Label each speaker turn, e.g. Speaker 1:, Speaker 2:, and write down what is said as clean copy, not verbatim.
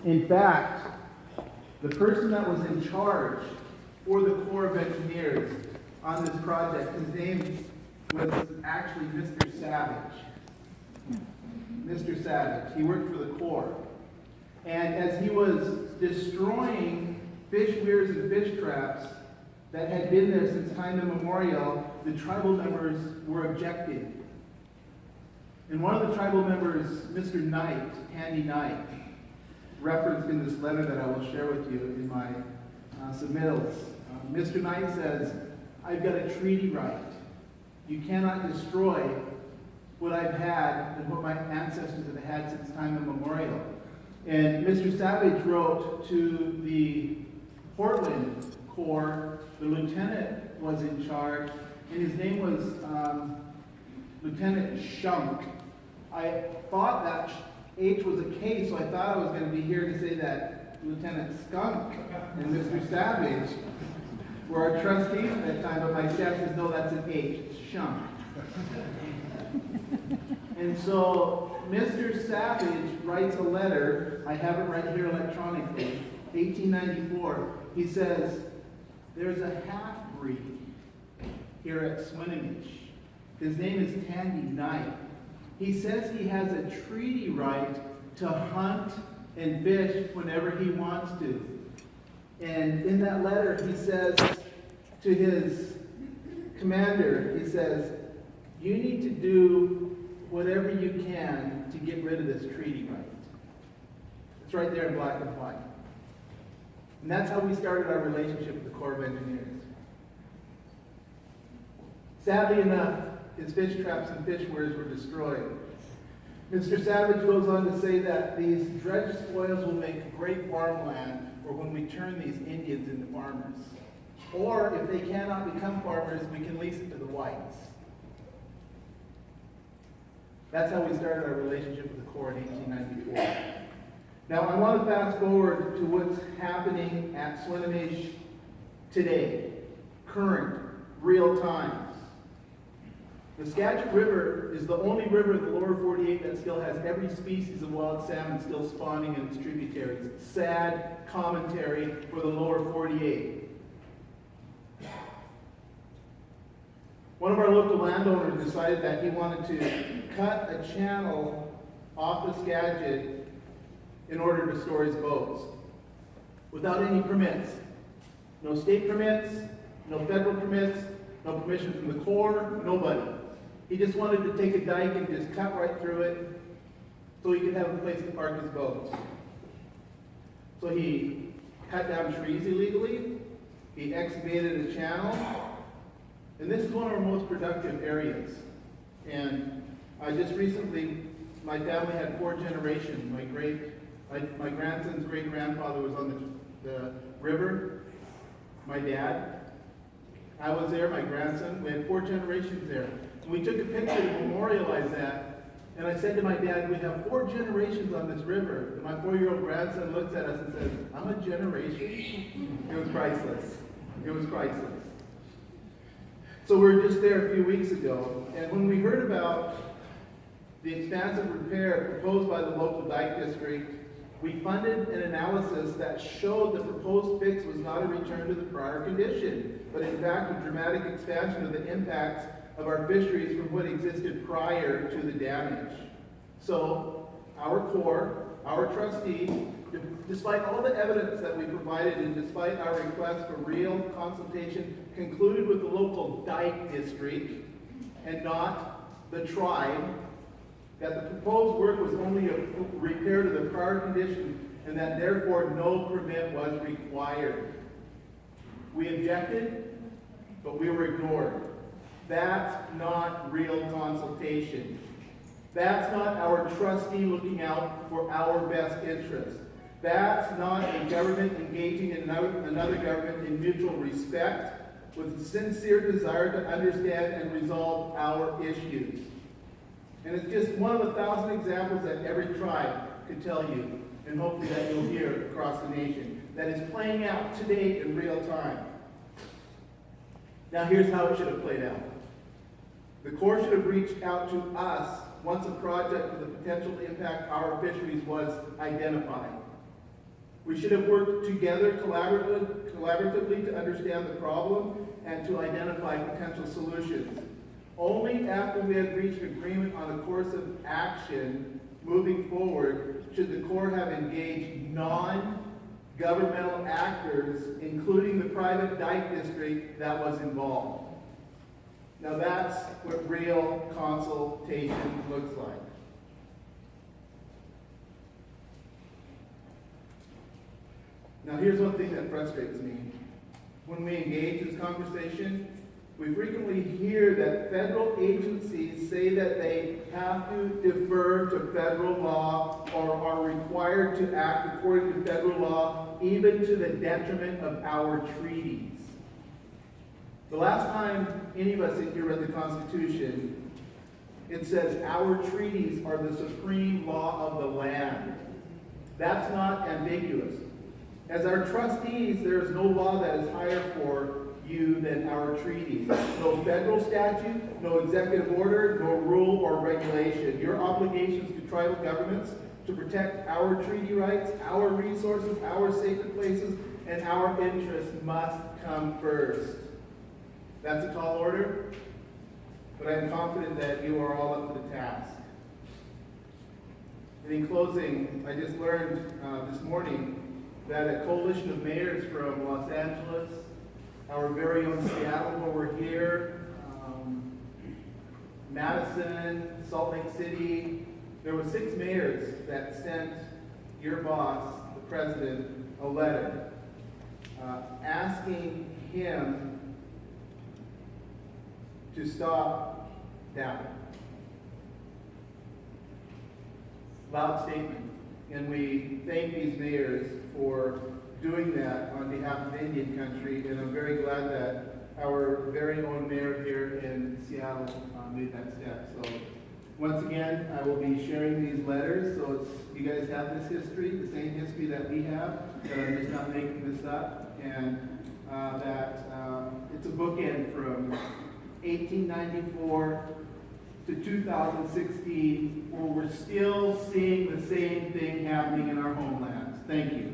Speaker 1: In fact, the person that was in charge for the Corps of Engineers on this project, his name was actually Mr. Savage. Mr. Savage. He worked for the Corps. And as he was destroying fish weirs and fish traps that had been there since time immemorial, the tribal members were objecting. And one of the tribal members, Mr. Knight, Andy Knight, referenced in this letter that I will share with you in my submittals. Mr. Knight says, I've got a treaty right. You cannot destroy what I've had and what my ancestors have had since time immemorial. And Mr. Savage wrote to the Portland Corps. The lieutenant was in charge, and his name was Lieutenant Shunk. I thought that H was a K, so I thought I was going to be here to say that Lieutenant Skunk and Mr. Savage were our trustees at that time, but my staff says, no, that's an H, it's Shunk. And so Mr. Savage writes a letter, I have it right here electronically, 1894. He says, there's a half-breed here at Swinomish. His name is Tandy Knight. He says he has a treaty right to hunt and fish whenever he wants to. And in that letter, he says to his commander, he says, you need to do whatever you can to get rid of this treaty right. It's right there in black and white. And that's how we started our relationship with the Corps of Engineers. Sadly enough, his fish traps and fish weirs were destroyed. Mr. Savage goes on to say that these dredge spoils will make great farmland for when we turn these Indians into farmers. Or if they cannot become farmers, we can lease it to the whites. That's how we started our relationship with the Corps in 1894. Now, I want to fast forward to what's happening at Swinomish today, current, real times. The Skagit River is the only river in the lower 48 that still has every species of wild salmon still spawning in its tributaries. Sad commentary for the lower 48. One of our local landowners decided that he wanted to cut a channel off the Skagit in order to store his boats without any permits. No state permits, no federal permits, no permission from the Corps, nobody. He just wanted to take a dike and just cut right through it so he could have a place to park his boats. So he cut down trees illegally, he excavated a channel, and this is one of our most productive areas. And I just recently, my family had 4 generations. My grandson's great-grandfather was on the river. My dad, I was there, my grandson. We had 4 generations there. And we took a picture to memorialize that. And I said to my dad, we have 4 generations on this river. And my 4-year-old grandson looks at us and says, I'm a generation? It was priceless. It was priceless. So we were just there a few weeks ago. And when we heard about the expansive repair proposed by the local dike district, we funded an analysis that showed the proposed fix was not a return to the prior condition, but in fact a dramatic expansion of the impacts of our fisheries from what existed prior to the damage. So our Corps, our trustees, despite all the evidence that we provided and despite our request for real consultation, concluded with the local dike district and not the tribe that the proposed work was only a repair to the prior condition and that therefore no permit was required. We objected, but we were ignored. That's not real consultation. That's not our trustee looking out for our best interest. That's not a government engaging in another government in mutual respect with a sincere desire to understand and resolve our issues. And it's just one of 1,000 examples that every tribe could tell you, and hopefully that you'll hear across the nation, that is playing out today in real time. Now here's how it should have played out. The Corps should have reached out to us once a project with the potential to impact our fisheries was identified. We should have worked together collaboratively to understand the problem and to identify potential solutions. Only after we had reached agreement on a course of action moving forward should the Corps have engaged non-governmental actors, including the private dike district that was involved. Now that's what real consultation looks like. Now here's one thing that frustrates me. When we engage this conversation, we frequently hear that federal agencies say that they have to defer to federal law or are required to act according to federal law, even to the detriment of our treaties. The last time any of us in here read the Constitution, it says our treaties are the supreme law of the land. That's not ambiguous. As our trustees, there is no law that is higher for you than our treaties. No federal statute, no executive order, no rule or regulation. Your obligations to tribal governments to protect our treaty rights, our resources, our sacred places, and our interests must come first. That's a tall order, but I'm confident that you are all up to the task. And in closing, I just learned this morning that a coalition of mayors from Los Angeles, our very own Seattle, where we're here, Madison, Salt Lake City, there were 6 mayors that sent your boss, the president, a letter asking him to stop down. Loud statement. And we thank these mayors for doing that on behalf of Indian country, and I'm very glad that our very own mayor here in Seattle made that step. So once again, I will be sharing these letters, so you guys have this history, the same history that we have, that I'm just not making this up, and that it's a bookend from 1894 to 2016, where we're still seeing the same thing happening in our homelands. Thank you.